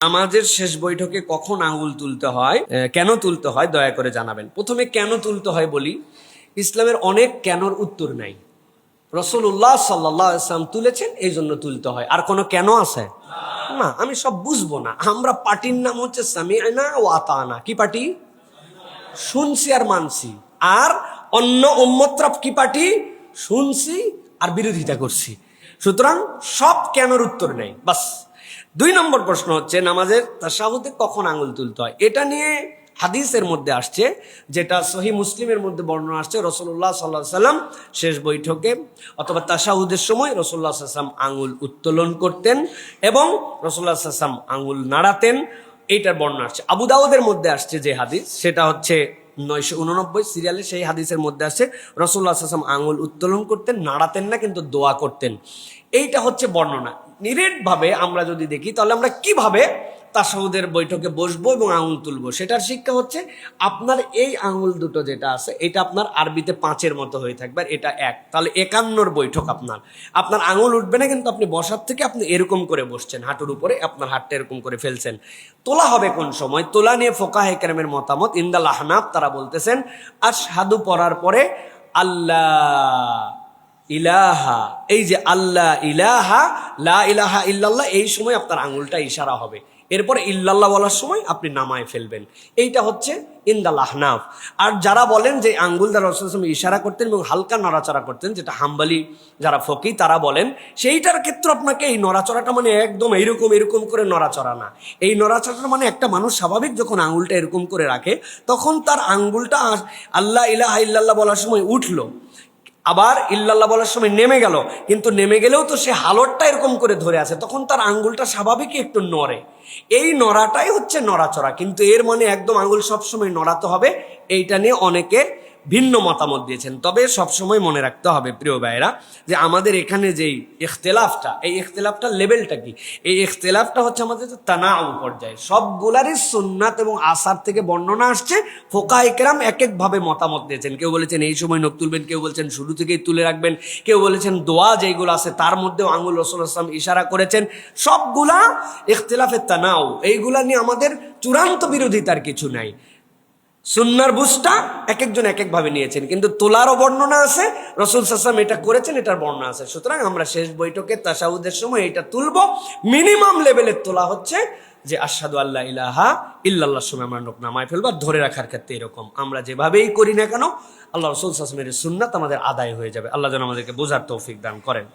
নামাজের শেষ বৈঠকে কখন আঙ্গুল তুলতে হয়, কেন তুলতে হয় দয়া করে জানাবেন। প্রথমে কেন তুলতে হয় বলি। ইসলামের অনেক কেনর উত্তর নাই। রাসূলুল্লাহ সাল্লাল্লাহু আলাইহি ওয়াসাল্লাম তুলেছেন, এই জন্য তুলতে হয়। আর কোনো কেন আছে না? আমি সব বুঝবো না। আমরা পার্টির নাম হচ্ছে সামিআনা ওয়া আতানা। কি পার্টি? শুনছি আর মানছি। আর অন্য উম্মতরা কি পার্টি? শুনছি আর বিরোধিতা করছি। সুতরাং সব কেনর উত্তর নেই। বাস। 2 নম্বর প্রশ্ন হচ্ছে নামাজের তাশাহুদে কখন আঙ্গুল তুলতে হয়। এটা নিয়ে হাদিসের মধ্যে আসছে, যেটা সহিহ মুসলিমের মধ্যে বর্ণনা আসছে। রাসূলুল্লাহ সাল্লাল্লাহু আলাইহি ওয়াসাল্লাম শেষ বৈঠকে অথবা তাশাহুদের সময় রাসূলুল্লাহ সাল্লাল্লাহু আলাইহি ওয়াসাল্লাম আঙ্গুল উত্তোলন করতেন এবং রাসূলুল্লাহ সাল্লাল্লাহু আলাইহি ওয়াসাল্লাম আঙ্গুল নাড়াতেন। এইটার বর্ণনা আসছে। আবু দাউদের মধ্যে আসছে যে হাদিস, সেটা হচ্ছে 989 সিরিয়ালে। সেই হাদিসের মধ্যে আসছে রাসূলুল্লাহ সাল্লাল্লাহু আলাইহি ওয়াসাল্লাম আঙ্গুল উত্তোলন করতেন, নাড়াতেন না, কিন্তু দোয়া করতেন। এইটা হচ্ছে বর্ণনা। নিরেট ভাবে আমরা যদি দেখি, তাহলে আমরা কিভাবে তাশাহুদের বৈঠকে বসবো এবং আঙ্গুল তুলবো, সেটার শিক্ষা হচ্ছে আপনার এই আঙ্গুল দুটো যেটা আছে, এটা আপনার আরবিতে 5-এর মতো হয়ে থাকবে, আর এটা 1। তাহলে 51 বৈঠক। আপনার আঙ্গুল উঠবে না, কিন্তু আপনি বসার থেকে আপনি এরকম করে বসছেন, হাঁটুর উপরে আপনার হাতটা এরকম করে ফেলছেন। তোলা হবে কোন সময়? তোলা নিয়ে ফুকাহে কেরামের মতামত। ইনদাল আহনাফ তারা বলতেছেন আশহাদু পড়ার পরে আল্লাহ ইলাহা, এই যে আল্লাহ ইলাহা লা ইলাহা ইল্লাল্লাহ, এই সময় আপনার আঙ্গুলটা ইশারা হবে। এরপরে ইল্লাল্লাহ বলার সময় আপনি নামায় ফেলবেন। এইটা হচ্ছে ইনদাল আহনাফ। আর যারা বলেন যে আঙ্গুল দ্বারা রাসূল সাল্লাল্লাহু আলাইহি ওয়াসাল্লাম ইশারা করতেন এবং হালকা নড়াচড়া করতেন, যেটা হাম্বলি যারা ফকি তারা বলেন, সেইটার ক্ষেত্রে আপনাকে এই নড়াচড়াটা মানে একদম এরকম করে নড়াচড়া না। এই নড়াচড়াটা মানে একটা মানুষ স্বাভাবিক যখন আঙ্গুলটা এরকম করে রাখে, তখন তার আঙ্গুলটা আল্লাহ ইলাহা ইল্লাল্লাহ বলার সময় উঠলো, আবার ইল্লাল্লাহ বলার সময় নেমে গেল, কিন্তু নেমে গেলেও তো সে হালতটা এরকম করে ধরে আছে, তখন তার আঙ্গুলটা স্বাভাবিকই একটু নড়ে। এই নড়াটাই হচ্ছে নড়াচড়া, কিন্তু এর মানে একদম আঙ্গুল সবসময় নড়াতে হবে, এইটা নিয়ে অনেকে ভিন্ন মতামত দিয়েছেন। তবে সবসময় মনে রাখতে হবে প্রিয় ভাইয়েরা, যে আমাদের এখানে যেই ইখতিলাফটা, এই ইখতিলাফটার লেভেলটা কি? এই ইখতিলাফটা হচ্ছে আমাদের তানাউ পর্যায়ে। সবগুলারই সুন্নাত এবং আসার থেকে বর্ণনা আসছে। ফুকাহায়ে কেরাম এক একভাবে মতামত দিয়েছেন। কেউ বলেছেন এই সময় নখ তুলবেন, কেউ বলছেন শুরু থেকেই তুলে রাখবেন, কেউ বলেছেন দোয়া যেগুলো আছে তার মধ্যেও আঙ্গুল রাসূলুল্লাহ সাল্লাল্লাহু আলাইহি ওয়াসাল্লাম ইশারা করেছেন। সবগুলা ইখতিলাফে তানাউ। এইগুলা নিয়ে আমাদের চূড়ান্ত বিরোধিতার কিছু নাই। সুন্নাহর বুঝটা এক একজন এক একভাবে নিয়েছেন, কিন্তু তোলারও বর্ণনা আছে। রাসূল সাল্লাল্লাহু আলাইহি ওয়াসাল্লাম এটা করেছেন, এটার বর্ণনা আছে। সুতরাং আমরা শেষ বৈঠকে তাশাহুদের সময় এটা তুলবো। মিনিমাম লেভেলের তোলা হচ্ছে যে আশহাদু আল্লা ইলাহা ইল্লাল্লাহর সময় আমরা নখ নামায় ফেলবো। ধরে রাখার ক্ষেত্রে এরকম আমরা যেভাবেই করি না কেন, আল্লাহ রাসূল সাল্লাল্লাহু আলাইহি ওয়াসাল্লামের সুন্নাত আমাদের আদায় হয়ে যাবে। আল্লাহ যেন আমাদেরকে বোঝার তৌফিক দান করেন।